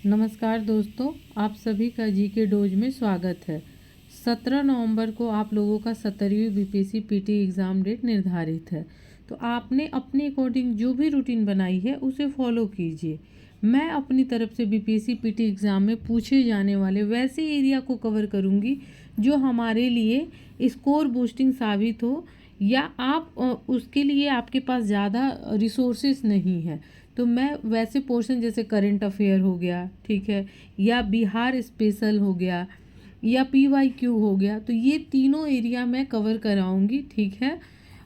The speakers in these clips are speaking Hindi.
नमस्कार दोस्तों, आप सभी का जी के डोज में स्वागत है। 17 नवंबर को आप लोगों का 17वीं बीपीएससी पीटी एग्ज़ाम डेट निर्धारित है। तो आपने अपने अकॉर्डिंग जो भी रूटीन बनाई है उसे फॉलो कीजिए। मैं अपनी तरफ से बीपीएससी पीटी एग्ज़ाम में पूछे जाने वाले वैसे एरिया को कवर करूंगी जो हमारे लिए स्कोर बूस्टिंग साबित हो, या आप उसके लिए आपके पास ज़्यादा रिसोर्सेस नहीं है तो मैं वैसे पोर्शन जैसे करंट अफेयर हो गया, ठीक है, या बिहार स्पेशल हो गया, या पीवाईक्यू हो गया, तो ये तीनों एरिया मैं कवर कराऊंगी, ठीक है।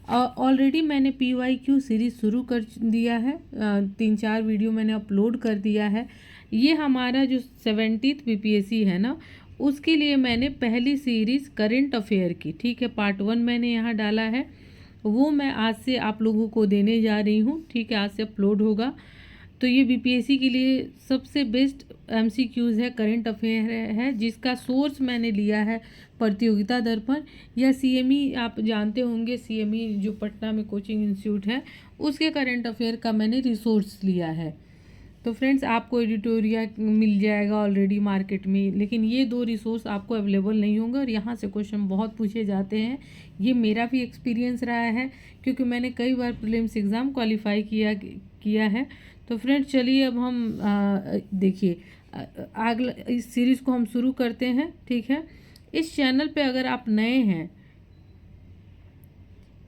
ऑलरेडी मैंने पीवाईक्यू सीरीज़ शुरू कर दिया है, 3-4 वीडियो मैंने अपलोड कर दिया है। ये हमारा जो 70th बीपीएससी है ना, उसके लिए मैंने पहली सीरीज़ करंट अफेयर की, ठीक है, पार्ट 1 मैंने यहाँ डाला है, वो मैं आज से आप लोगों को देने जा रही हूँ, ठीक है, आज से अपलोड होगा। तो ये बीपीएससी के लिए सबसे बेस्ट एमसीक्यूज़ है, करंट अफेयर है, जिसका सोर्स मैंने लिया है प्रतियोगिता दर्पण या सीएमई। आप जानते होंगे सीएमई जो पटना में कोचिंग इंस्टीट्यूट है, उसके करंट अफेयर का मैंने रिसोर्स लिया है। तो फ्रेंड्स, आपको एडिटोरिया मिल जाएगा ऑलरेडी मार्केट में, लेकिन ये 2 रिसोर्स आपको अवेलेबल नहीं होंगे और यहाँ से क्वेश्चन बहुत पूछे जाते हैं। ये मेरा भी एक्सपीरियंस रहा है क्योंकि मैंने कई बार प्रीलिम्स एग्ज़ाम क्वालिफाई किया है। तो फ्रेंड्स, चलिए अब हम देखिए अगला इस सीरीज़ को हम शुरू करते हैं, ठीक है। इस चैनल पे अगर आप नए हैं,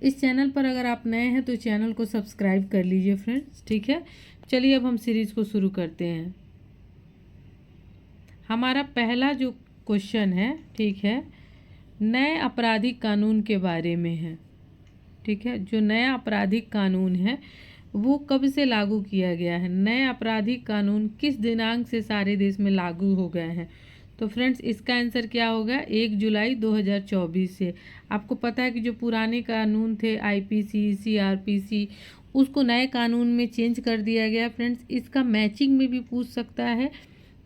इस चैनल पर अगर आप नए हैं तो चैनल को सब्सक्राइब कर लीजिए फ्रेंड्स, ठीक है। चलिए अब हम सीरीज़ को शुरू करते हैं। हमारा पहला जो क्वेश्चन है, ठीक है, नए आपराधिक कानून के बारे में है, ठीक है। जो नया आपराधिक कानून है वो कब से लागू किया गया है, नए आपराधिक कानून किस दिनांक से सारे देश में लागू हो गए हैं। तो फ्रेंड्स, इसका आंसर क्या होगा, 1 जुलाई 2024 से। आपको पता है कि जो पुराने कानून थे आईपीसी, सीआरपीसी, उसको नए कानून में चेंज कर दिया गया। फ्रेंड्स, इसका मैचिंग में भी पूछ सकता है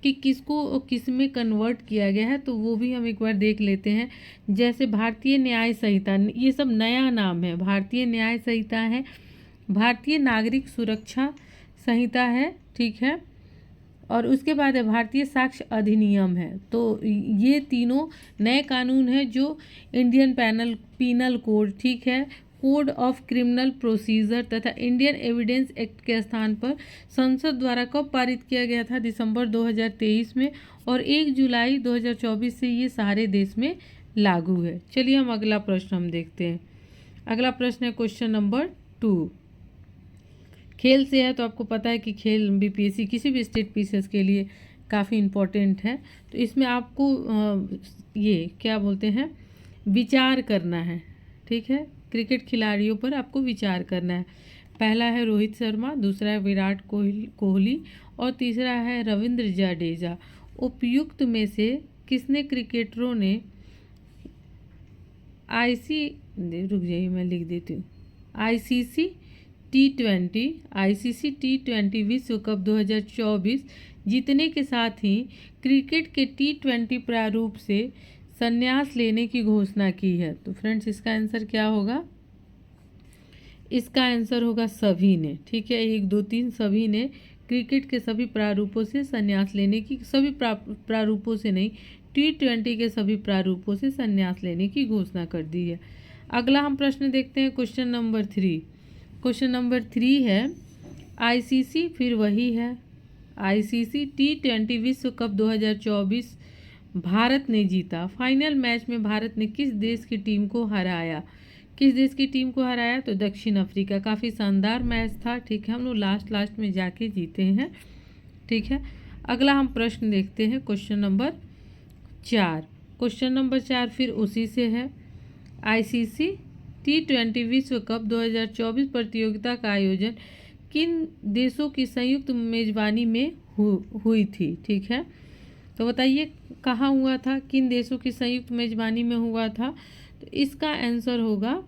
कि किसको किस में कन्वर्ट किया गया है, तो वो भी हम एक बार देख लेते हैं। जैसे भारतीय न्याय संहिता, ये सब नया नाम है। भारतीय न्याय संहिता है, भारतीय नागरिक सुरक्षा संहिता है, ठीक है, और उसके बाद है भारतीय साक्ष्य अधिनियम है। तो ये तीनों नए कानून हैं जो इंडियन पीनल कोड, ठीक है, कोड ऑफ क्रिमिनल प्रोसीजर तथा इंडियन एविडेंस एक्ट के स्थान पर संसद द्वारा कब पारित किया गया था, दिसंबर 2023 में, और 1 जुलाई 2024 से ये सारे देश में लागू है। चलिए हम अगला प्रश्न हम देखते हैं। अगला प्रश्न है क्वेश्चन नंबर 2। खेल से है, तो आपको पता है कि खेल बीपीएससी किसी भी स्टेट पीसीएस के लिए काफ़ी इम्पोर्टेंट है। तो इसमें आपको ये क्या बोलते हैं, विचार करना है, ठीक है। क्रिकेट खिलाड़ियों पर आपको विचार करना है। पहला है रोहित शर्मा, दूसरा है विराट कोहली और तीसरा है रविंद्र जडेजा। उपयुक्त में से किसने क्रिकेटरों ने रुक जाइए मैं लिख देती हूँ, आईसीसी टी20 विश्व कप 2024 जीतने के साथ ही क्रिकेट के टी20 प्रारूप से संन्यास लेने की घोषणा की है। तो फ्रेंड्स, इसका आंसर क्या होगा, इसका आंसर होगा सभी ने, ठीक है, 1 2 3 सभी ने क्रिकेट के सभी प्रारूपों से संन्यास लेने की, सभी प्रारूपों से नहीं, टी20 के सभी प्रारूपों से संन्यास लेने की घोषणा कर दी है। अगला हम प्रश्न देखते हैं, क्वेश्चन नंबर 3। क्वेश्चन नंबर 3 है आईसीसी, फिर वही है आईसीसी टी20 विश्व कप 2024 भारत ने जीता। फाइनल मैच में भारत ने किस देश की टीम को हराया, किस देश की टीम को हराया, तो दक्षिण अफ्रीका। काफ़ी शानदार मैच था, ठीक है, हम लोग लास्ट में जाके जीते हैं, ठीक है। अगला हम प्रश्न देखते हैं, क्वेश्चन नंबर 4। क्वेश्चन नंबर 4 फिर उसी से है, आईसीसी टी20 विश्व कप 2024 प्रतियोगिता का आयोजन किन देशों की संयुक्त मेजबानी में हुई थी, ठीक है। तो बताइए कहाँ हुआ था, किन देशों की संयुक्त मेजबानी में हुआ था। तो इसका आंसर होगा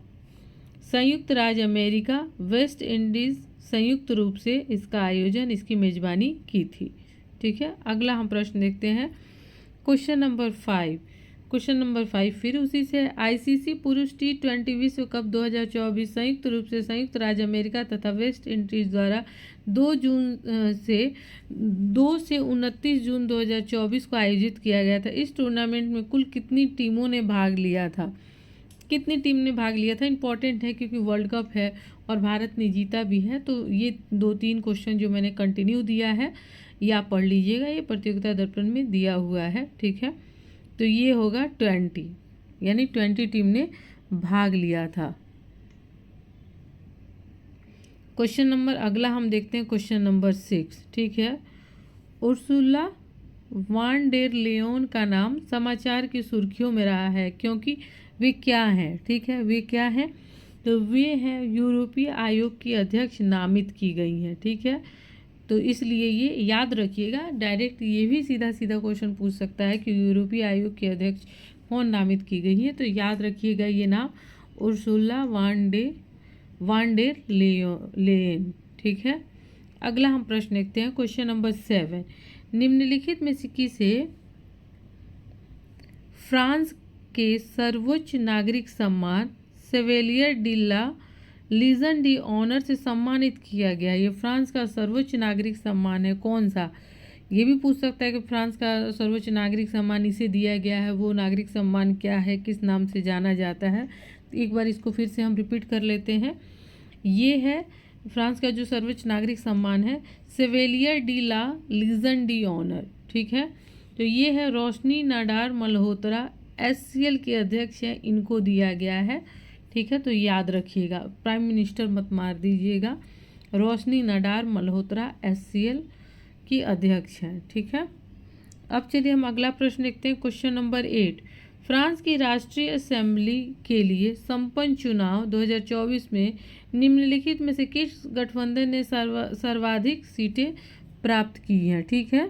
संयुक्त राज्य अमेरिका, वेस्ट इंडीज़ संयुक्त रूप से इसका आयोजन, इसकी मेजबानी की थी, ठीक है। अगला हम प्रश्न देखते हैं, क्वेश्चन नंबर 5। क्वेश्चन नंबर 5 फिर उसी से, आईसीसी पुरुष T20 विश्व कप 2024 संयुक्त रूप से संयुक्त राज्य अमेरिका तथा वेस्ट इंडीज द्वारा 2 से 29 जून 2024 को आयोजित किया गया था। इस टूर्नामेंट में कुल कितनी टीमों ने भाग लिया था? कितनी टीम ने भाग लिया था इंपॉर्टेंट है, क्योंकि वर्ल्ड कप है और भारत ने जीता भी है। तो ये 2-3 क्वेश्चन जो मैंने कंटिन्यू दिया है ये आप पढ़ लीजिएगा, ये प्रतियोगिता दर्पण में दिया हुआ है, ठीक है। तो ये होगा 20, यानी 20 टीम ने भाग लिया था। क्वेश्चन नंबर अगला हम देखते हैं, क्वेश्चन नंबर 6, ठीक है। उर्सुला वान डेर लेओन का नाम समाचार की सुर्खियों में रहा है क्योंकि वे क्या हैं? ठीक है, वे क्या हैं? तो वे हैं यूरोपीय आयोग की अध्यक्ष नामित की गई हैं, ठीक है। तो इसलिए ये याद रखिएगा, डायरेक्ट ये भी सीधा सीधा क्वेश्चन पूछ सकता है कि यूरोपीय आयोग के अध्यक्ष कौन नामित की गई है। तो याद रखिएगा ये नाम उर्सुला वान डेर लेयन, ठीक है। अगला हम प्रश्न देखते हैं, क्वेश्चन नंबर 7, निम्नलिखित में से किसे फ्रांस के सर्वोच्च नागरिक सम्मान सेवेलियर डी ला लीजन डी ऑनर से सम्मानित किया गया? ये फ्रांस का सर्वोच्च नागरिक सम्मान है, कौन सा? ये भी पूछ सकता है कि फ्रांस का सर्वोच्च नागरिक सम्मान इसे दिया गया है, वो नागरिक सम्मान क्या है, किस नाम से जाना जाता है? तो एक बार इसको फिर से हम रिपीट कर लेते हैं। ये है फ्रांस का जो सर्वोच्च नागरिक सम्मान है, सेवेलियर डी ला लीजन डी ऑनर, ठीक है। तो ये है रोशनी नाडार मल्होत्रा, SCL के अध्यक्ष हैं, इनको दिया गया है, ठीक है। तो याद रखिएगा, प्राइम मिनिस्टर मत मार दीजिएगा। रोशनी नाडार मल्होत्रा SCL की अध्यक्ष हैं, ठीक है। अब चलिए हम अगला प्रश्न देखते हैं, क्वेश्चन नंबर 8, फ्रांस की राष्ट्रीय असेंबली के लिए संपन्न चुनाव 2024 में निम्नलिखित में से किस गठबंधन ने सर्वाधिक सीटें प्राप्त की हैं? ठीक है।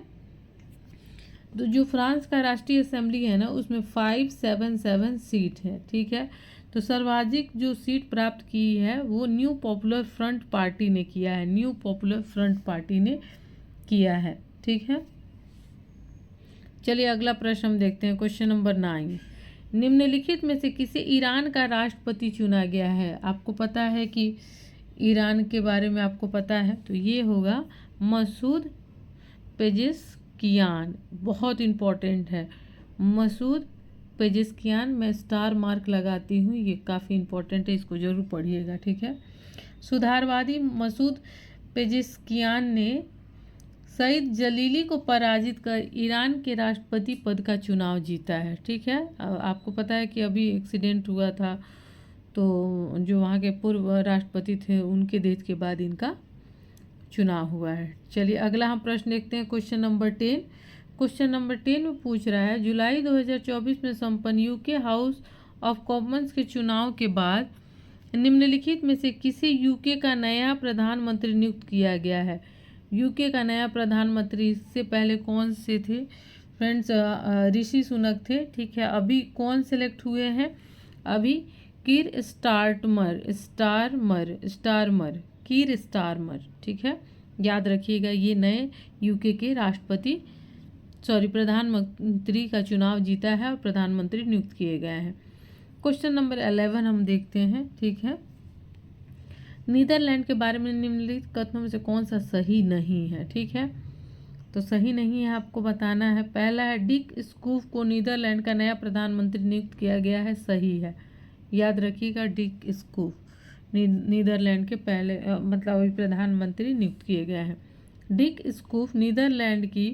तो जो फ्रांस का राष्ट्रीय असेंबली है ना, उसमें 577 सीट है, ठीक है। तो सर्वाधिक जो सीट प्राप्त की है वो न्यू पॉपुलर फ्रंट पार्टी ने किया है, न्यू पॉपुलर फ्रंट पार्टी ने किया है, ठीक है। चलिए अगला प्रश्न हम देखते हैं, क्वेश्चन नंबर 9, निम्नलिखित में से किसे ईरान का राष्ट्रपति चुना गया है? आपको पता है कि ईरान के बारे में आपको पता है, तो ये होगा मसूद पेजेस्कियान, बहुत इम्पोर्टेंट है मसूद पेजेस्कियान। मैं स्टार मार्क लगाती हूँ, ये काफ़ी इम्पोर्टेंट है, इसको ज़रूर पढ़िएगा, ठीक है। सुधारवादी मसूद पेजेस्कियान ने सईद जलीली को पराजित कर ईरान के राष्ट्रपति पद का चुनाव जीता है, ठीक है। आपको पता है कि अभी एक्सीडेंट हुआ था, तो जो वहाँ के पूर्व राष्ट्रपति थे उनके डेथ के बाद इनका चुनाव हुआ है। चलिए अगला हम प्रश्न देखते हैं, क्वेश्चन नंबर 10। क्वेश्चन नंबर 10 में पूछ रहा है, जुलाई 2024 में संपन्न यूके हाउस ऑफ कॉमन्स के चुनाव के बाद निम्नलिखित में से किसे यूके का नया प्रधानमंत्री नियुक्त किया गया है? यूके का नया प्रधानमंत्री इससे पहले कौन से थे फ्रेंड्स? ऋषि सुनक थे, ठीक है। अभी कौन सेलेक्ट हुए हैं? अभी कीर स्टारमर, ठीक है। याद रखिएगा, ये नए यूके के प्रधानमंत्री का चुनाव जीता है और प्रधानमंत्री नियुक्त किए गए हैं। क्वेश्चन नंबर 11 हम देखते हैं, ठीक है। नीदरलैंड के बारे में निम्नलिखित कथनों में से कौन सा सही नहीं है? ठीक है, तो सही नहीं है आपको बताना है। पहला है, डिक स्कूफ को नीदरलैंड का नया प्रधानमंत्री नियुक्त किया गया है, सही है। याद रखिएगा, डिक स्कूफ नीदरलैंड के पहले मतलब अभी प्रधानमंत्री नियुक्त किए गए हैं। डिक स्कूफ नीदरलैंड की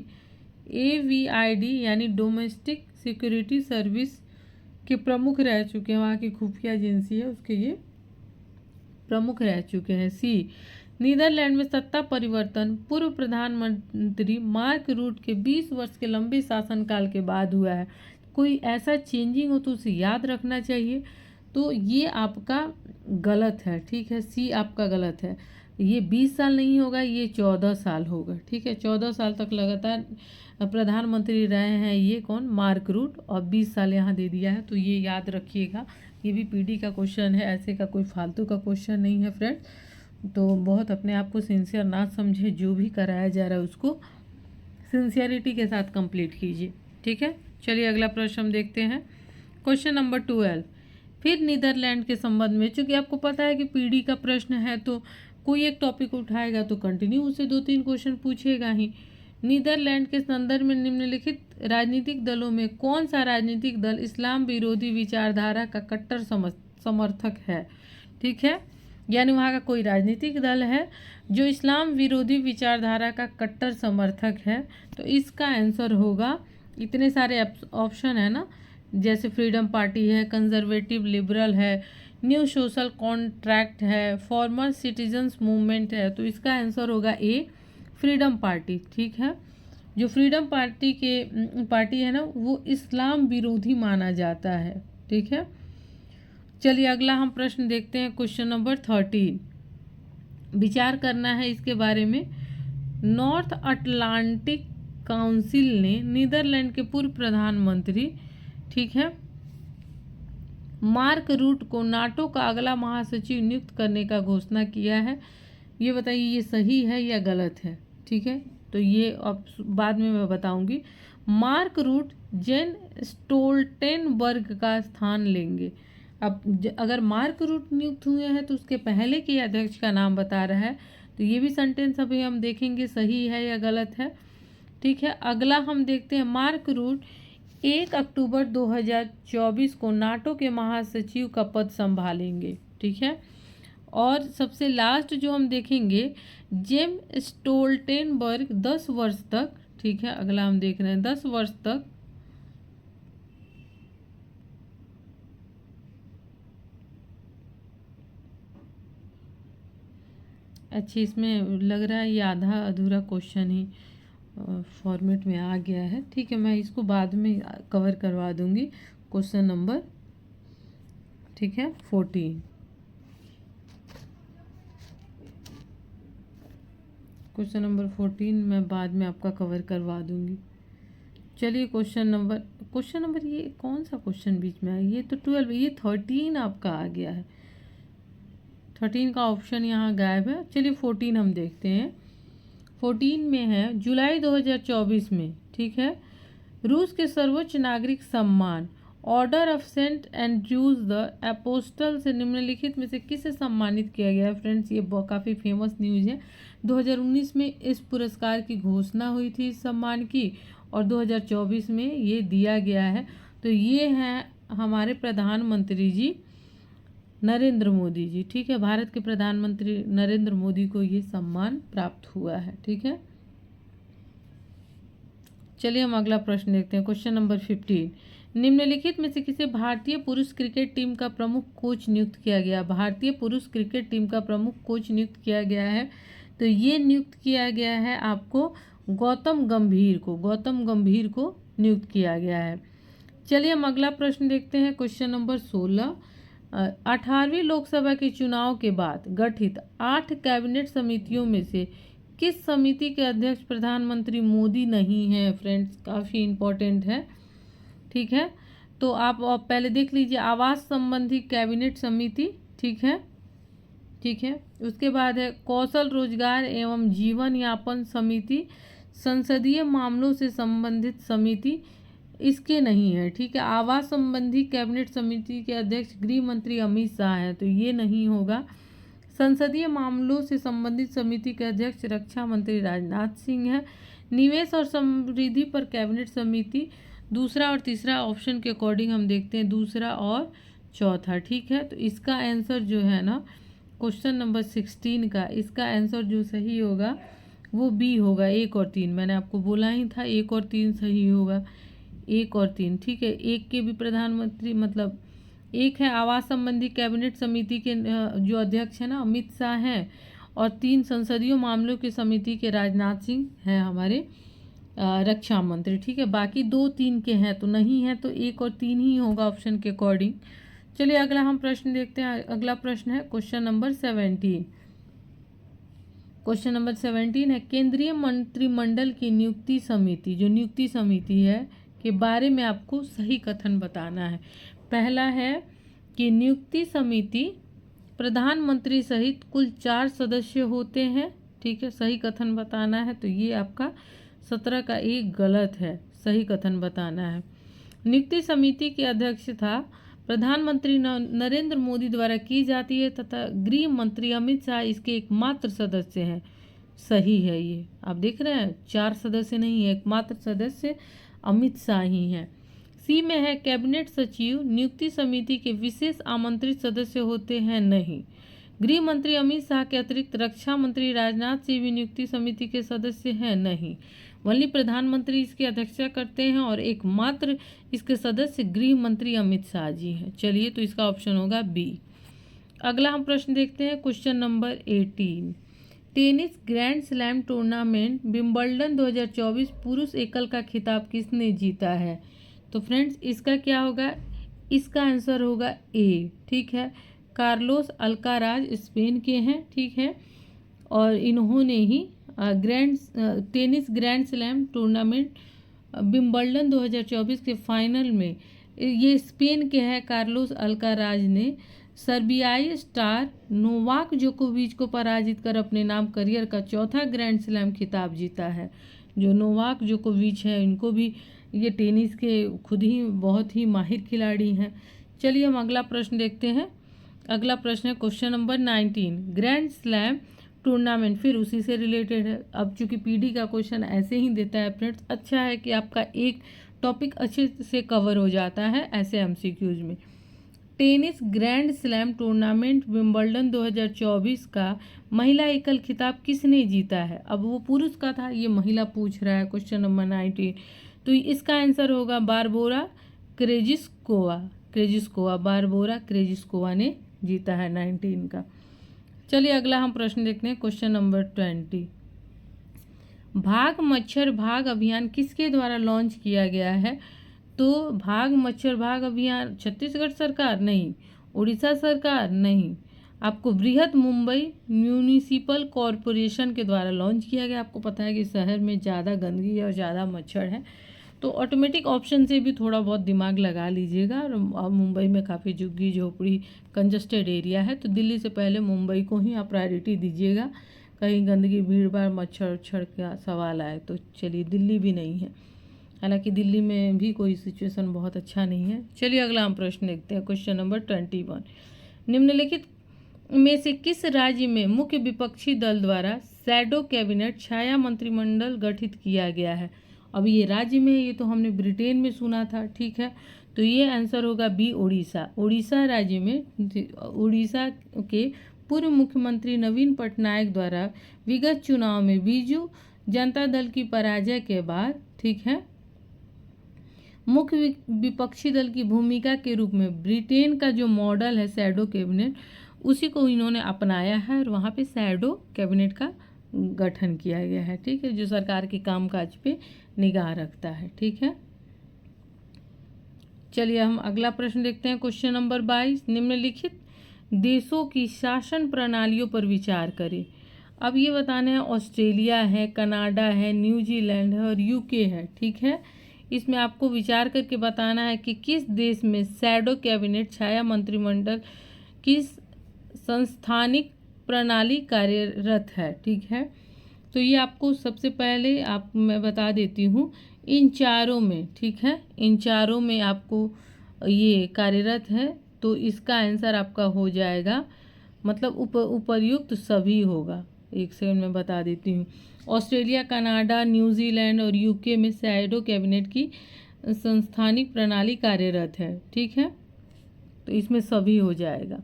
AVID यानी डोमेस्टिक सिक्योरिटी सर्विस के प्रमुख रह चुके हैं, वहाँ की खुफिया एजेंसी है उसके ये प्रमुख रह चुके हैं। सी, नीदरलैंड में सत्ता परिवर्तन पूर्व प्रधानमंत्री मार्क रूट के 20 वर्ष के लंबे शासनकाल के बाद हुआ है। कोई ऐसा चेंजिंग हो तो उसे याद रखना चाहिए, तो ये आपका गलत है, ठीक है। सी आपका गलत है, ये 20 साल नहीं होगा, ये 14 साल होगा, ठीक है। 14 साल तक लगातार प्रधानमंत्री रहे हैं ये कौन? मार्क रूट, और 20 साल यहाँ दे दिया है, तो ये याद रखिएगा। ये भी PD का क्वेश्चन है, ऐसे का कोई फालतू का क्वेश्चन नहीं है फ्रेंड्स। तो बहुत अपने आप को सिंसियर ना समझे, जो भी कराया जा रहा है उसको सिंसियरिटी के साथ कंप्लीट कीजिए, ठीक है। चलिए अगला प्रश्न हम देखते हैं। क्वेश्चन नंबर 12, फिर नीदरलैंड के संबंध में, चूंकि आपको पता है कि पीडी का प्रश्न है तो कोई एक टॉपिक उठाएगा तो कंटिन्यू उससे 2-3 क्वेश्चन पूछेगा ही। नीदरलैंड के संदर्भ में निम्नलिखित राजनीतिक दलों में कौन सा राजनीतिक दल इस्लाम विरोधी विचारधारा का कट्टर समर्थक है? ठीक है, यानी वहाँ का कोई राजनीतिक दल है जो इस्लाम विरोधी विचारधारा का कट्टर समर्थक है। तो इसका आंसर होगा, इतने सारे ऑप्शन है ना, जैसे फ्रीडम पार्टी है, कंजर्वेटिव लिबरल है, न्यू सोशल कॉन्ट्रैक्ट है, फॉर्मर सिटीजन्स मूवमेंट है। तो इसका आंसर होगा ए, फ्रीडम पार्टी। ठीक है, जो फ्रीडम पार्टी है ना वो इस्लाम विरोधी माना जाता है। ठीक है, चलिए अगला हम प्रश्न देखते हैं। क्वेश्चन नंबर 13, विचार करना है इसके बारे में। नॉर्थ अटलांटिक काउंसिल ने नीदरलैंड के पूर्व प्रधानमंत्री, ठीक है, मार्क रूट को नाटो का अगला महासचिव नियुक्त करने का घोषणा किया है। ये बताइए ये सही है या गलत है? ठीक है, तो ये अब बाद में मैं बताऊंगी। मार्क रूट जेन स्टोल्टेनबर्ग का स्थान लेंगे। अब अगर मार्क रूट नियुक्त हुए हैं तो उसके पहले के अध्यक्ष का नाम बता रहा है, तो ये भी सेंटेंस अभी हम देखेंगे सही है या गलत है। ठीक है, अगला हम देखते हैं। मार्क रूट 1 अक्टूबर 2024 को नाटो के महासचिव का पद संभालेंगे। ठीक है, और सबसे लास्ट जो हम देखेंगे, जेम स्टोल्टेनबर्ग 10 वर्ष तक, ठीक है, अगला हम देख रहे हैं 10 वर्ष तक अच्छा, इसमें लग रहा है ये आधा अधूरा क्वेश्चन ही फॉर्मेट में आ गया है। ठीक है, मैं इसको बाद में कवर करवा दूंगी। क्वेश्चन नंबर, ठीक है, 14, क्वेश्चन नंबर 14 मैं बाद में आपका कवर करवा दूंगी। चलिए क्वेश्चन नंबर ये कौन सा क्वेश्चन बीच में आया? ये तो 12, ये 13 आपका आ गया है। 13 का ऑप्शन यहाँ गायब है। चलिए 14 हम देखते हैं। 14 में है, जुलाई 2024 में, ठीक है, रूस के सर्वोच्च नागरिक सम्मान order of Saint Andrews the apostle से निम्नलिखित में से किसे सम्मानित किया गया है? फ्रेंड्स, ये काफ़ी फेमस न्यूज़ है। 2019 में इस पुरस्कार की घोषणा हुई थी इस सम्मान की, और 2024 में ये दिया गया है। तो ये हैं हमारे प्रधानमंत्री जी नरेंद्र मोदी जी। ठीक है, भारत के प्रधानमंत्री नरेंद्र मोदी को ये सम्मान प्राप्त हुआ है। ठीक है, चलिए हम अगला प्रश्न देखते हैं। क्वेश्चन नंबर 15, निम्नलिखित में से किसे भारतीय पुरुष क्रिकेट टीम का प्रमुख कोच नियुक्त किया गया? भारतीय पुरुष क्रिकेट टीम का प्रमुख कोच नियुक्त किया गया है, तो ये नियुक्त किया गया है आपको गौतम गंभीर को नियुक्त किया गया है। चलिए हम अगला प्रश्न देखते हैं। क्वेश्चन नंबर 16, 18वीं लोकसभा के चुनाव के बाद गठित 8 कैबिनेट समितियों में से किस समिति के अध्यक्ष प्रधानमंत्री मोदी नहीं है? फ्रेंड्स, काफ़ी इम्पोर्टेंट है। ठीक है, तो आप पहले देख लीजिए, आवास संबंधी कैबिनेट समिति, ठीक है, उसके बाद है कौशल रोजगार एवं जीवन यापन समिति, संसदीय मामलों से संबंधित समिति, इसके नहीं है। ठीक है, आवास संबंधी कैबिनेट समिति के अध्यक्ष गृह मंत्री अमित शाह हैं, तो ये नहीं होगा। संसदीय मामलों से संबंधित समिति के अध्यक्ष रक्षा मंत्री राजनाथ सिंह हैं। निवेश और समृद्धि पर कैबिनेट समिति, दूसरा और तीसरा ऑप्शन के अकॉर्डिंग हम देखते हैं, दूसरा और चौथा। ठीक है, तो इसका आंसर जो है ना क्वेश्चन नंबर 16 का, इसका आंसर जो सही होगा वो बी होगा, 1 और 3। मैंने आपको बोला ही था 1 और 3 सही होगा, 1 और 3। ठीक है, एक के भी प्रधानमंत्री, मतलब एक है आवास संबंधी कैबिनेट समिति के जो अध्यक्ष है ना अमित शाह हैं, और 3 संसदीय मामलों की समिति के राजनाथ सिंह हैं हमारे रक्षा मंत्री। ठीक है, बाकी 2-3 के हैं तो नहीं है, तो 1 और 3 ही होगा ऑप्शन के अकॉर्डिंग। चलिए अगला हम प्रश्न देखते हैं। अगला प्रश्न है क्वेश्चन नंबर 17। क्वेश्चन नंबर 17 है, केंद्रीय मंत्रिमंडल की नियुक्ति समिति, जो नियुक्ति समिति है के बारे में आपको सही कथन बताना है। पहला है कि नियुक्ति समिति प्रधानमंत्री सहित कुल 4 सदस्य होते हैं। ठीक है, सही कथन बताना है, तो ये आपका 17 का 1 गलत है, सही कथन बताना है। नियुक्ति समिति की अध्यक्षता प्रधानमंत्री नरेंद्र मोदी द्वारा की जाती है तथा गृह मंत्री अमित शाह इसके एकमात्र सदस्य हैं। सही है ये, आप देख रहे हैं 4 सदस्य नहीं है, एकमात्र सदस्य अमित शाह ही हैं। सी में है कैबिनेट सचिव नियुक्ति समिति के विशेष आमंत्रित सदस्य होते हैं नहीं। गृह मंत्री अमित शाह के अतिरिक्त रक्षा मंत्री राजनाथ सिंह भी नियुक्ति समिति के सदस्य हैं नहीं। वही प्रधानमंत्री इसकी अध्यक्षता करते हैं और एकमात्र इसके सदस्य गृह मंत्री अमित शाह जी हैं। चलिए, तो इसका ऑप्शन होगा बी। अगला हम प्रश्न देखते हैं, question number 18। Tennis grand slam tournament Wimbledon 2024 पुरुष एकल का खिताब किसने जीता है? तो फ्रेंड्स, इसका क्या होगा? इसका आंसर होगा ए। ठीक है, कार्लोस अल्काराज स्पेन के हैं। ठीक है, और इन्होंने ही tennis grand slam tournament Wimbledon 2024 के फाइनल में, ये स्पेन के हैं, कार्लोस अल्काराज ने सर्बियाई स्टार नोवाक जोकोविच को पराजित कर अपने नाम करियर का चौथा ग्रैंड स्लैम खिताब जीता है। जो नोवाक जोकोविच है, इनको भी ये टेनिस के खुद ही बहुत ही माहिर खिलाड़ी हैं। चलिए, हम अगला प्रश्न देखते हैं। अगला प्रश्न है question number 19। Grand slam tournament, फिर उसी से रिलेटेड है। अब चूंकि पीडी का क्वेश्चन ऐसे ही देता है फ्रेंड्स, अच्छा है कि आपका एक टॉपिक अच्छे से कवर हो जाता है ऐसे एमसीक्यूज में। Tennis grand slam tournament Wimbledon 2024 का महिला एकल खिताब किसने जीता है? अब वो पुरुष का था, ये महिला पूछ रहा है क्वेश्चन नंबर 19। तो इसका आंसर होगा बारबोरा क्रेजिस्कोवा। बारबोरा क्रेजिस्कोवा ने जीता है 19 का। चलिए, अगला हम प्रश्न देखते हैं, क्वेश्चन नंबर 20। भाग मच्छर भाग अभियान किसके द्वारा लॉन्च किया गया है? तो भाग मच्छर भाग अभियान छत्तीसगढ़ सरकार नहीं, उड़ीसा सरकार नहीं, आपको बृहत मुंबई म्यूनिसिपल कॉरपोरेशन के द्वारा लॉन्च किया गया। आपको पता है कि शहर में ज़्यादा गंदगी और ज़्यादा मच्छर है, तो ऑटोमेटिक ऑप्शन से भी थोड़ा बहुत दिमाग लगा लीजिएगा। और मुंबई में काफ़ी झुग्गी झोपड़ी कंजस्टेड एरिया है, तो दिल्ली से पहले मुंबई को ही आप प्रायोरिटी दीजिएगा, कहीं गंदगी भीड़ भाड़ मच्छर उच्छर का सवाल आए तो। चलिए, दिल्ली भी नहीं है, हालांकि दिल्ली में भी कोई सिचुएशन बहुत अच्छा नहीं है। चलिए, अगला हम प्रश्न देखते हैं, क्वेश्चन नंबर 21। निम्नलिखित में से किस राज्य में मुख्य विपक्षी दल द्वारा शैडो कैबिनेट छाया मंत्रिमंडल गठित किया गया है? अब ये राज्य में, ये तो हमने ब्रिटेन में सुना था। ठीक है, तो ये आंसर होगा बी, उड़ीसा। उड़ीसा राज्य में उड़ीसा के पूर्व मुख्यमंत्री नवीन पटनायक द्वारा विगत चुनाव में बीजू जनता दल की पराजय के बाद, ठीक है, मुख्य विपक्षी दल की भूमिका के रूप में ब्रिटेन का जो मॉडल है शैडो कैबिनेट, उसी को इन्होंने अपनाया है और वहाँ पे शैडो कैबिनेट का गठन किया गया है। ठीक है, जो सरकार के कामकाज पे निगाह रखता है। ठीक है, चलिए हम अगला प्रश्न देखते हैं, क्वेश्चन नंबर 22। निम्नलिखित देशों की शासन प्रणालियों पर विचार करें। अब ये बताना है, ऑस्ट्रेलिया है, कनाडा है, न्यूजीलैंड है और यूके है। ठीक है, इसमें आपको विचार करके बताना है कि किस देश में शैडो कैबिनेट छाया मंत्रिमंडल की संस्थानिक प्रणाली कार्यरत है। ठीक है, तो ये आपको सबसे पहले मैं बता देती हूँ, इन चारों में, ठीक है, इन चारों में आपको ये कार्यरत है, तो इसका आंसर आपका हो जाएगा, मतलब उपर्युक्त सभी होगा। एक सेकंड में बता देती हूँ। ऑस्ट्रेलिया, कनाडा, न्यूजीलैंड और यूके में शैडो कैबिनेट की संस्थानिक प्रणाली कार्यरत है। ठीक है, तो इसमें सभी हो जाएगा,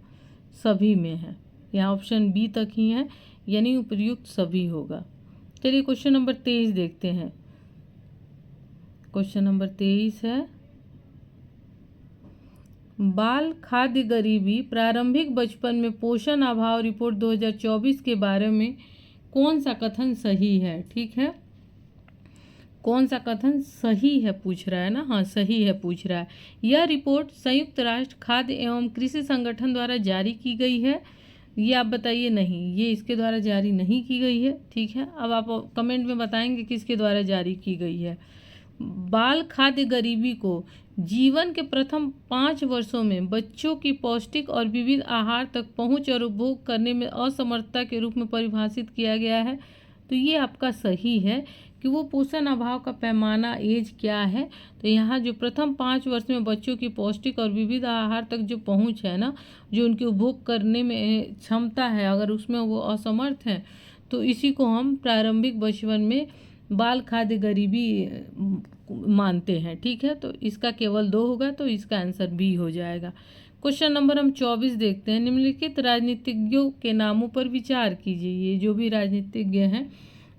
सभी में है, यहाँ ऑप्शन बी तक ही है, यानी उपर्युक्त सभी होगा। चलिए, क्वेश्चन नंबर 23 देखते हैं। क्वेश्चन नंबर 23 है, बाल खाद्य गरीबी प्रारंभिक बचपन में पोषण अभाव रिपोर्ट 2024 के बारे में कौन सा कथन सही है? ठीक है, कौन सा कथन सही है पूछ रहा है ना? हाँ, सही है पूछ रहा है। यह रिपोर्ट संयुक्त राष्ट्र खाद्य एवं कृषि संगठन द्वारा जारी की गई है, ये आप बताइए। नहीं, ये इसके द्वारा जारी नहीं की गई है। ठीक है, अब आप कमेंट में बताएंगे किसके द्वारा जारी की गई है। बाल खाद्य गरीबी को जीवन के प्रथम 5 वर्षों में बच्चों की पौष्टिक और विविध आहार तक पहुंच और उपभोग करने में असमर्थता के रूप में परिभाषित किया गया है। तो ये आपका सही है, कि वो पोषण अभाव का पैमाना एज क्या है। तो यहाँ जो प्रथम 5 वर्ष में बच्चों की पौष्टिक और विविध आहार तक जो पहुँच है ना, जो उनकी उपभोग करने में क्षमता है, अगर उसमें वो असमर्थ हैं तो इसी को हम प्रारंभिक बचपन में बाल खाद्य गरीबी मानते हैं। ठीक है, तो इसका केवल 2 होगा, तो इसका आंसर बी हो जाएगा। क्वेश्चन नंबर हम 24 देखते हैं। निम्नलिखित राजनीतिज्ञों के नामों पर विचार कीजिए। ये जो भी राजनीतिज्ञ हैं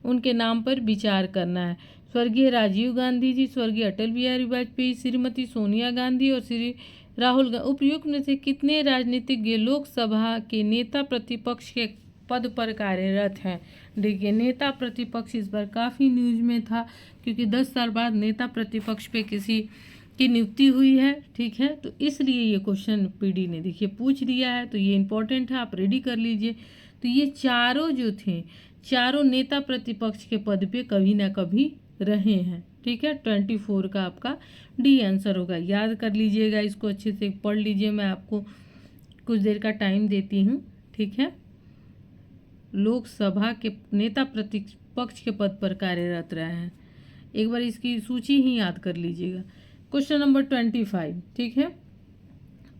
उनके नाम पर विचार करना है। स्वर्गीय राजीव गांधी जी, स्वर्गीय अटल बिहारी वाजपेयी, श्रीमती सोनिया गांधी और श्री राहुल गांधी। उपयुक्त में से कितने राजनीतिज्ञ लोकसभा के नेता प्रतिपक्ष के पद पर कार्यरत हैं? देखिए, नेता प्रतिपक्ष इस बार काफ़ी न्यूज में था, क्योंकि 10 साल बाद नेता प्रतिपक्ष पे किसी की नियुक्ति हुई है। ठीक है, तो इसलिए ये क्वेश्चन पीडी ने देखिए पूछ लिया है, तो ये इंपॉर्टेंट है, आप रेडी कर लीजिए। तो ये चारों जो थे, चारों नेता प्रतिपक्ष के पद पे कभी ना कभी रहे हैं। ठीक है, 24 का आपका डी आंसर होगा। याद कर लीजिएगा, इसको अच्छे से पढ़ लीजिए, मैं आपको कुछ देर का टाइम देती हूँ। ठीक है, लोकसभा के नेता प्रतिपक्ष के पद पर कार्यरत रहे हैं। एक बार इसकी सूची ही याद कर लीजिएगा। Question number 25। ठीक है,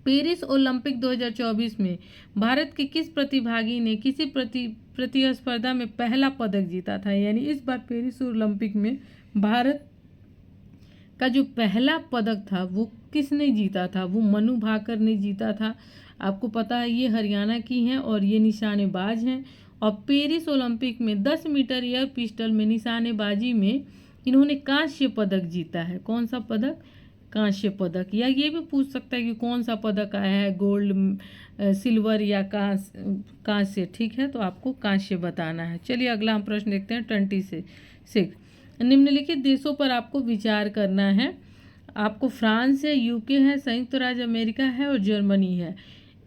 पेरिस ओलंपिक 2024 में भारत के किस प्रतिभागी ने किसी प्रतिस्पर्धा में पहला पदक जीता था? यानी इस बार पेरिस ओलंपिक में भारत का जो पहला पदक था वो किसने जीता था? वो मनु भाकर ने जीता था। आपको पता है ये हरियाणा की हैं और ये निशानेबाज हैं। और पेरिस ओलंपिक में 10 मीटर एयर पिस्टल में निशानेबाजी में इन्होंने कांस्य पदक जीता है। कौन सा पदक? कांस्य पदक। या ये भी पूछ सकता है कि कौन सा पदक आया है, गोल्ड, सिल्वर या कांस्य। ठीक है, तो आपको कांस्य बताना है। चलिए अगला हम प्रश्न देखते हैं 26। निम्नलिखित देशों पर आपको विचार करना है। आपको फ्रांस है, यूके है, संयुक्त राज्य अमेरिका है और जर्मनी है।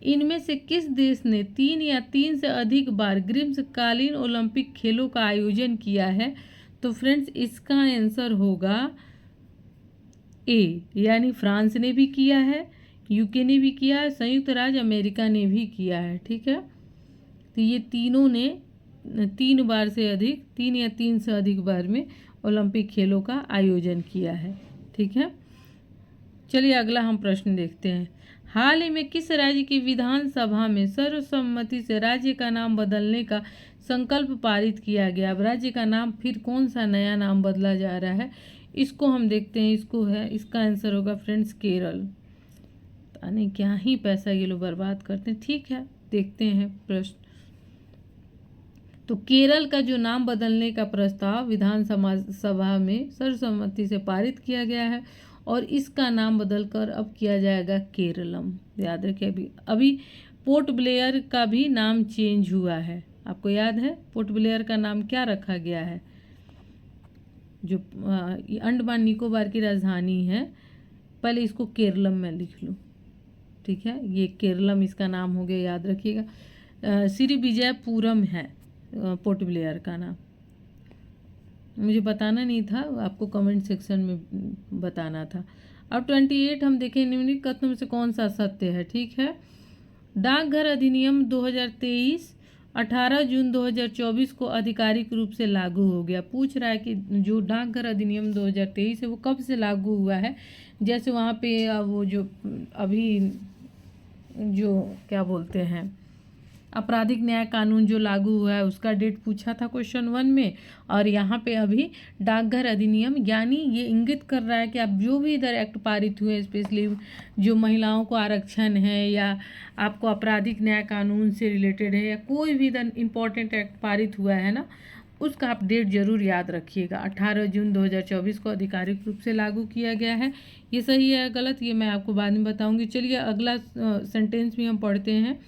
इनमें से किस देश ने 3 या 3 से अधिक बार ग्रीष्मकालीन ओलंपिक खेलों का आयोजन किया है? तो फ्रेंड्स, इसका आंसर होगा ए, यानी फ्रांस ने भी किया है, यूके ने भी किया है, संयुक्त राज्य अमेरिका ने भी किया है। ठीक है, तो ये तीनों ने 3 बार से अधिक, 3 या 3 से अधिक बार में ओलंपिक खेलों का आयोजन किया है। ठीक है, चलिए अगला हम प्रश्न देखते हैं। हाल ही में किस राज्य की विधानसभा में सर्वसम्मति से राज्य का नाम बदलने का संकल्प पारित किया गया? अब राज्य का नाम फिर कौन सा नया नाम बदला जा रहा है, इसको हम देखते हैं। इसका आंसर होगा फ्रेंड्स केरल। पता नहीं क्या ही पैसा ये लोग बर्बाद करते हैं। ठीक है, देखते हैं प्रश्न। तो केरल का जो नाम बदलने का प्रस्ताव विधानसभा में सर्वसम्मति से पारित किया गया है और इसका नाम बदलकर अब किया जाएगा केरलम। याद रखिए, अभी पोर्ट ब्लेयर का भी नाम चेंज हुआ है। आपको याद है पोर्ट ब्लेयर का नाम क्या रखा गया है? जो अंडमान निकोबार की राजधानी है, पहले इसको केरलम में लिख लो। ठीक है, ये केरलम इसका नाम हो गया, याद रखिएगा। श्री विजयपुरम है पोर्ट ब्लेयर का नाम। मुझे बताना नहीं था, आपको कमेंट सेक्शन में बताना था। अब 28 हम देखें, निम्नलिखित कथनों में से कौन सा सत्य है? ठीक है, डाकघर अधिनियम 2023 18 जून 2024 को आधिकारिक रूप से लागू हो गया। पूछ रहा है कि जो डाकघर अधिनियम 2023 है वो कब से लागू हुआ है। जैसे वहाँ पे वो जो अभी जो क्या बोलते हैं आपराधिक न्याय कानून जो लागू हुआ है उसका डेट पूछा था क्वेश्चन 1 में, और यहाँ पे अभी डाकघर अधिनियम, यानी ये इंगित कर रहा है कि आप जो भी इधर एक्ट पारित हुए, स्पेशली जो महिलाओं को आरक्षण है या आपको आपराधिक न्याय कानून से रिलेटेड है या कोई भी इधर इम्पोर्टेंट एक्ट पारित हुआ है ना, उसका आप डेट जरूर याद रखिएगा। 18 जून 2024 को आधिकारिक रूप से लागू किया गया है। ये सही है गलत ये मैं आपको बाद में बताऊँगी। चलिए अगला सेंटेंस भी हम पढ़ते हैं।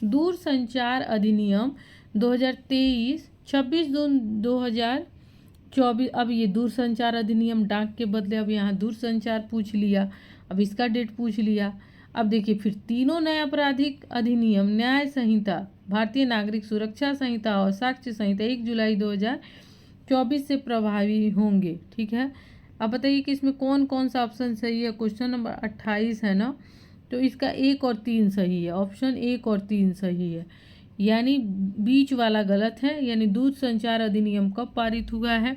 दूरसंचार अधिनियम 2023 26 जून 2024। अब ये दूरसंचार अधिनियम डाक के बदले अब यहाँ दूरसंचार पूछ लिया, अब इसका डेट पूछ लिया। अब देखिए फिर तीनों नए आपराधिक अधिनियम, न्याय संहिता, भारतीय नागरिक सुरक्षा संहिता और साक्ष्य संहिता 1 जुलाई 2024 से प्रभावी होंगे। ठीक है, अब बताइए कि इसमें कौन कौन सा ऑप्शन सही है। क्वेश्चन नंबर 28 है ना, तो इसका 1 और 3 सही है। ऑप्शन 1 और 3 सही है, यानी बीच वाला गलत है। यानी दूरसंचार अधिनियम कब पारित हुआ है?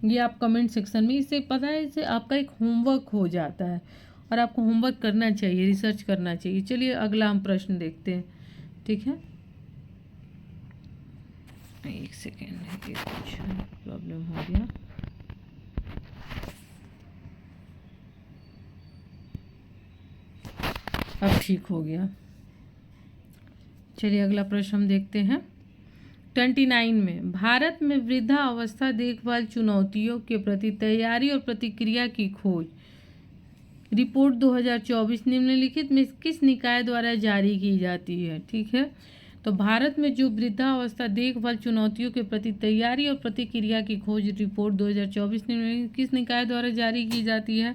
ये आप कमेंट सेक्शन में, इससे पता है, इससे आपका एक होमवर्क हो जाता है और आपको होमवर्क करना चाहिए, रिसर्च करना चाहिए। चलिए अगला हम प्रश्न देखते हैं, ठीक है। एक सेकेंड, ये कुछ प्रॉब्लम हो गया। अब ठीक हो गया। चलिए अगला प्रश्न हम देखते हैं। 29 में भारत में वृद्धावस्था देखभाल चुनौतियों के प्रति तैयारी और प्रतिक्रिया की खोज रिपोर्ट 2024 निम्नलिखित में किस निकाय द्वारा जारी की जाती है, ठीक है। तो भारत में जो वृद्धावस्था देखभाल चुनौतियों के प्रति तैयारी और प्रतिक्रिया की खोज रिपोर्ट 2024 निम्नलिखित किस निकाय द्वारा जारी की जाती है।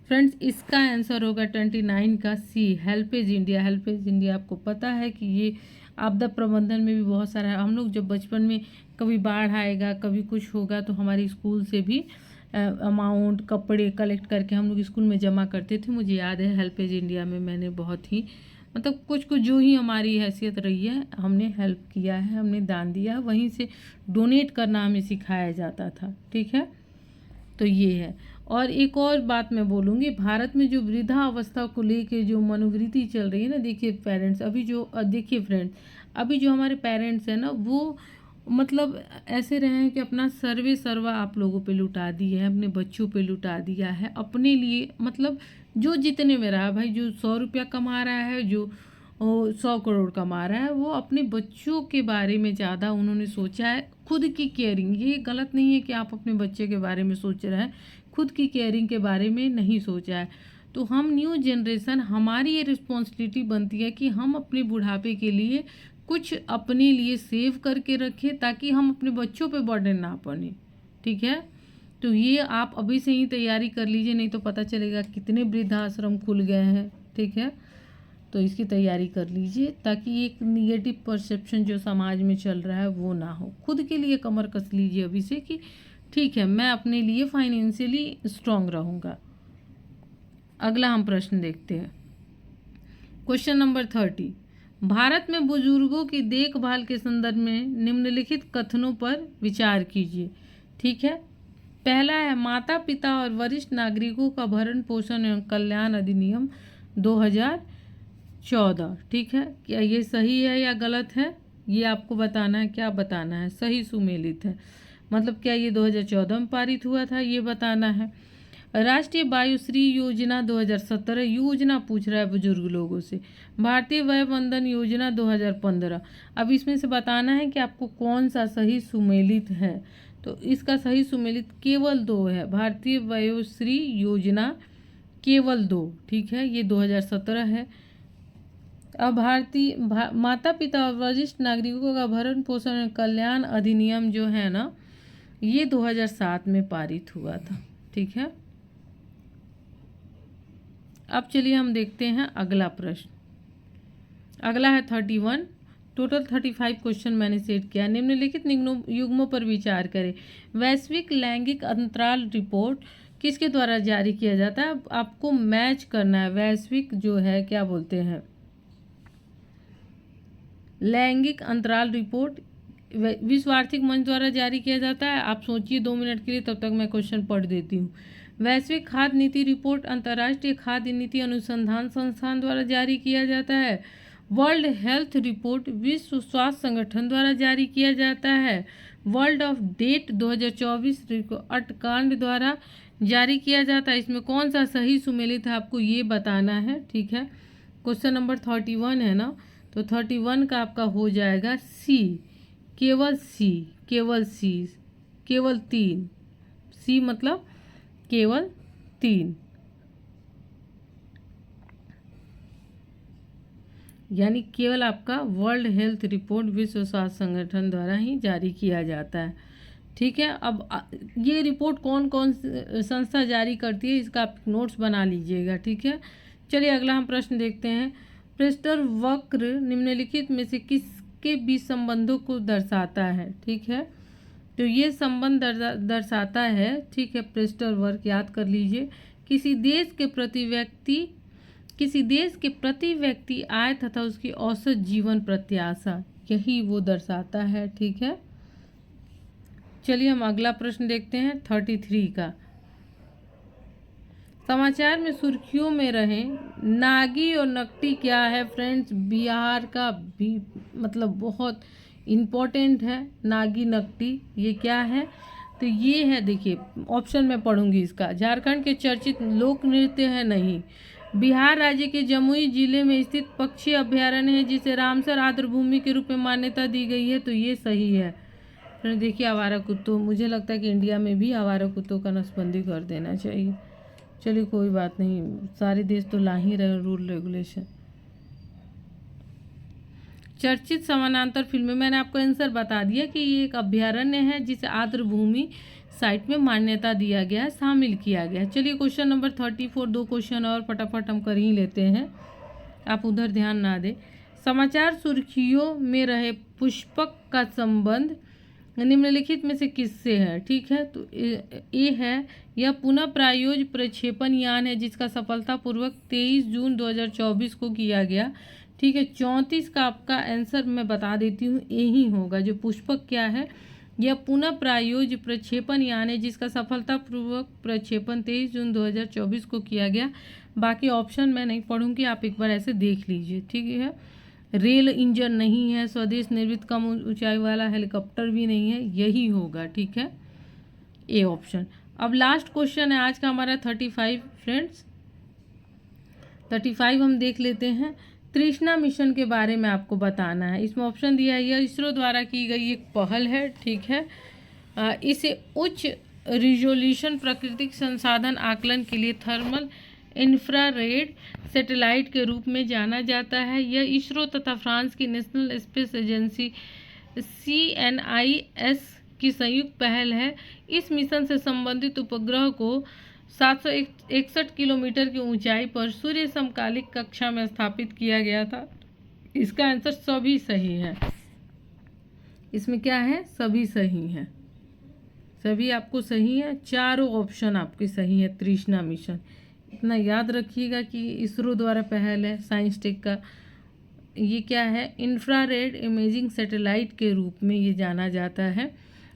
फ्रेंड्स, इसका आंसर होगा 29 का सी, हेल्पेज इंडिया। हेल्पेज इंडिया आपको पता है कि ये आपदा प्रबंधन में भी बहुत सारा है। हम लोग जब बचपन में कभी बाढ़ आएगा, कभी कुछ होगा, तो हमारे स्कूल से भी अमाउंट, कपड़े कलेक्ट करके हम लोग स्कूल में जमा करते थे। मुझे याद है हेल्पेज इंडिया में मैंने बहुत ही मतलब कुछ जो ही हमारी हैसियत रही है, हमने हेल्प किया है, हमने दान दिया, वहीं से डोनेट करना हमें सिखाया जाता था, ठीक है। तो ये है। और एक और बात मैं बोलूँगी, भारत में जो वृद्धावस्था को लेके जो मनोवृत्ति चल रही है ना, देखिए पेरेंट्स, अभी जो देखिए फ्रेंड्स, अभी जो हमारे पेरेंट्स हैं ना, वो मतलब ऐसे रहे हैं कि अपना सर्वे सर्वा आप लोगों पे लुटा दिए हैं, अपने बच्चों पे लुटा दिया है, अपने लिए मतलब जो जितने में रहा भाई, जो 100 रुपया कमा रहा है, जो 100 करोड़ कमा रहा है, वो अपने बच्चों के बारे में ज़्यादा उन्होंने सोचा है। खुद की केयरिंग, ये गलत नहीं है कि आप अपने बच्चे के बारे में सोच रहे हैं, खुद की केयरिंग के बारे में नहीं सोचा है। तो हम न्यू जनरेशन, हमारी ये रिस्पॉन्सिबिलिटी बनती है कि हम अपने बुढ़ापे के लिए कुछ अपने लिए सेव करके रखें, ताकि हम अपने बच्चों पे बर्डन ना पड़े, ठीक है। तो ये आप अभी से ही तैयारी कर लीजिए, नहीं तो पता चलेगा कितने वृद्धाश्रम खुल गए हैं, ठीक है। तो इसकी तैयारी कर लीजिए, ताकि एक निगेटिव परसेप्शन जो समाज में चल रहा है वो ना हो। खुद के लिए कमर कस लीजिए अभी से कि ठीक है, मैं अपने लिए फाइनेंशियली स्ट्रांग रहूँगा। अगला हम प्रश्न देखते हैं। क्वेश्चन नंबर 30, भारत में बुजुर्गों की देखभाल के संदर्भ में निम्नलिखित कथनों पर विचार कीजिए, ठीक है। पहला है माता पिता और वरिष्ठ नागरिकों का भरण पोषण एवं कल्याण अधिनियम 2014, ठीक है। क्या ये सही है या गलत है, ये आपको बताना है। क्या बताना है, सही सुमेलित है, मतलब क्या ये 2014 में पारित हुआ था, ये बताना है। राष्ट्रीय वायुश्री योजना 2017 योजना पूछ रहा है बुजुर्ग लोगों से। भारतीय वय वंदन योजना 2015। अब इसमें से बताना है कि आपको कौन सा सही सुमेलित है। तो इसका सही सुमेलित केवल 2 है, भारतीय वयोश्री योजना केवल 2, ठीक है, ये 2017 है। अब भारतीय माता पिता और वरिष्ठ नागरिकों का भरण पोषण और कल्याण अधिनियम जो है ना, ये 2007 में पारित हुआ था, ठीक है। अब चलिए हम देखते हैं अगला प्रश्न। अगला है 31। टोटल 35 क्वेश्चन मैंने सेट किया। निम्नलिखित युग्मों पर विचार करें। वैश्विक लैंगिक अंतराल रिपोर्ट किसके द्वारा जारी किया जाता है। आपको मैच करना है। वैश्विक जो है क्या बोलते हैं, लैंगिक अंतराल रिपोर्ट विश्व आर्थिक मंच द्वारा जारी किया जाता है। आप सोचिए 2 मिनट के लिए, तब तक मैं क्वेश्चन पढ़ देती हूँ। वैश्विक खाद्य नीति रिपोर्ट अंतर्राष्ट्रीय खाद्य नीति अनुसंधान संस्थान द्वारा जारी किया जाता है। वर्ल्ड हेल्थ रिपोर्ट विश्व स्वास्थ्य संगठन द्वारा जारी किया जाता है। वर्ल्ड ऑफ डेट 2024 अटकांड द्वारा जारी किया जाता है। इसमें कौन सा सही सुमेलित है आपको ये बताना है, ठीक है। क्वेश्चन नंबर 31 है ना, तो 31 का आपका हो जाएगा सी, केवल सी, केवल सी, केवल 3, सी मतलब केवल 3, यानी केवल आपका वर्ल्ड हेल्थ रिपोर्ट विश्व स्वास्थ्य संगठन द्वारा ही जारी किया जाता है, ठीक है। अब ये रिपोर्ट कौन कौन संस्था जारी करती है, इसका आप नोट्स बना लीजिएगा, ठीक है। चलिए अगला हम प्रश्न देखते हैं। प्रेस्टर वक्र निम्नलिखित में से किसके बीच संबंधों को दर्शाता है, ठीक है। तो ये संबंध दर्शाता है, ठीक है। प्रेस्टर वक्र याद कर लीजिए। किसी देश के प्रति व्यक्ति आय तथा उसकी औसत जीवन प्रत्याशा, यही वो दर्शाता है, ठीक है। चलिए हम अगला प्रश्न देखते हैं 33 का। समाचार में सुर्खियों में रहे नागी और नकटी क्या है फ्रेंड्स? बिहार का भी मतलब बहुत इम्पोर्टेंट है नागी नकटी, ये क्या है? तो ये है, देखिए ऑप्शन में पढ़ूंगी इसका। झारखंड के चर्चित लोक नृत्य है नहीं। बिहार राज्य के जमुई जिले में स्थित पक्षी अभ्यारण्य है जिसे रामसर आर्द्रभूमि के रूप में मान्यता दी गई है, तो ये सही है। फिर देखिए आवारा कुत्तों, मुझे लगता है कि इंडिया में भी आवारा कुत्तों का नसबंदी कर देना चाहिए। चलिए कोई बात नहीं, सारे देश तो ला ही रहे रूल रेगुलेशन। चर्चित समानांतर फिल्में, मैंने आपको आंसर बता दिया कि ये एक अभ्यारण्य है जिसे आर्द्रभूमि साइट में मान्यता दिया गया है, शामिल किया गया है। चलिए क्वेश्चन नंबर 34, 2 क्वेश्चन और फटाफट हम कर ही लेते हैं, आप उधर ध्यान ना दें। समाचार सुर्खियों में रहे पुष्पक का संबंध निम्नलिखित में से किससे है? ठीक है, तो ये है, यह पुनः प्रायोज प्रक्षेपण यान है जिसका सफलतापूर्वक 23 जून 2024 को किया गया। ठीक है, 34 का आपका आंसर मैं बता देती हूँ, यही होगा। जो पुष्पक क्या है, यह पुनः प्रायोज प्रक्षेपण यान है जिसका सफलतापूर्वक प्रक्षेपण 23 जून 2024 को किया गया। बाकी ऑप्शन मैं नहीं पढ़ूंगी, आप एक बार ऐसे देख लीजिए। ठीक है, रेल इंजन नहीं है, स्वदेश निर्मित कम ऊंचाई वाला हेलीकॉप्टर भी नहीं है, यही होगा। ठीक है, ए ऑप्शन। अब लास्ट क्वेश्चन है आज का हमारा 35 फ्रेंड्स। 35 हम देख लेते हैं। तृष्णा मिशन के बारे में आपको बताना है। इसमें ऑप्शन दिया है, यह इसरो द्वारा की गई एक पहल है। ठीक है, इसे उच्च रिजोल्यूशन प्राकृतिक संसाधन आकलन के लिए थर्मल इंफ्रारेड सैटेलाइट के रूप में जाना जाता है। यह इसरो तथा फ्रांस की नेशनल स्पेस एजेंसी CNIS की संयुक्त पहल है। इस मिशन से संबंधित उपग्रह को 761 किलोमीटर की ऊंचाई पर सूर्य समकालिक कक्षा में स्थापित किया गया था। इसका आंसर सभी सही है। इसमें क्या है, सभी सही है, सभी आपको सही है, चारों ऑप्शन आपके सही है। तृष्णा मिशन इतना याद रखिएगा कि इसरो द्वारा पहल है साइंस टेक का। ये क्या है, इंफ्रारेड इमेजिंग सैटेलाइट के रूप में ये जाना जाता है।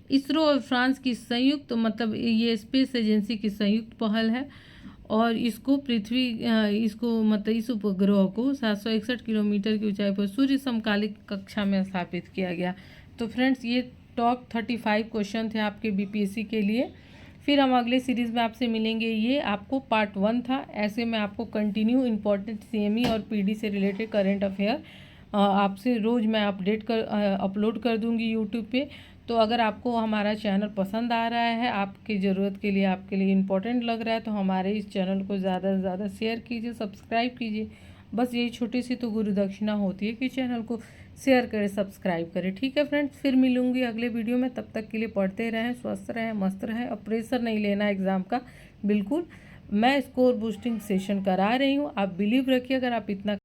इसरो और फ्रांस की संयुक्त मतलब ये स्पेस एजेंसी की संयुक्त पहल है और इसको इसको मतलब इस उपग्रह को 761 किलोमीटर की ऊंचाई पर सूर्य समकालिक कक्षा में स्थापित किया गया। तो फ्रेंड्स ये टॉप 35 क्वेश्चन थे आपके BPSC के लिए। फिर हम अगले सीरीज़ में आपसे मिलेंगे। ये आपको पार्ट 1 था। ऐसे में आपको कंटिन्यू इंपॉर्टेंट CME और PD से रिलेटेड करेंट अफेयर आपसे रोज़ मैं अपलोड कर दूंगी यूट्यूब पे। तो अगर आपको हमारा चैनल पसंद आ रहा है, आपकी ज़रूरत के लिए, आपके लिए इम्पोर्टेंट लग रहा है, तो हमारे इस चैनल को ज़्यादा से ज़्यादा शेयर कीजिए, सब्सक्राइब कीजिए। बस यही छोटी सी तो गुरु दक्षिणा होती है कि चैनल को शेयर करें, सब्सक्राइब करें। ठीक है फ्रेंड्स, फिर मिलूंगी अगले वीडियो में। तब तक के लिए पढ़ते रहें, स्वस्थ रहें, मस्त रहें और प्रेशर नहीं लेना एग्ज़ाम का बिल्कुल। मैं स्कोर बूस्टिंग सेशन करा रही हूँ, आप बिलीव रखिए। अगर आप इतना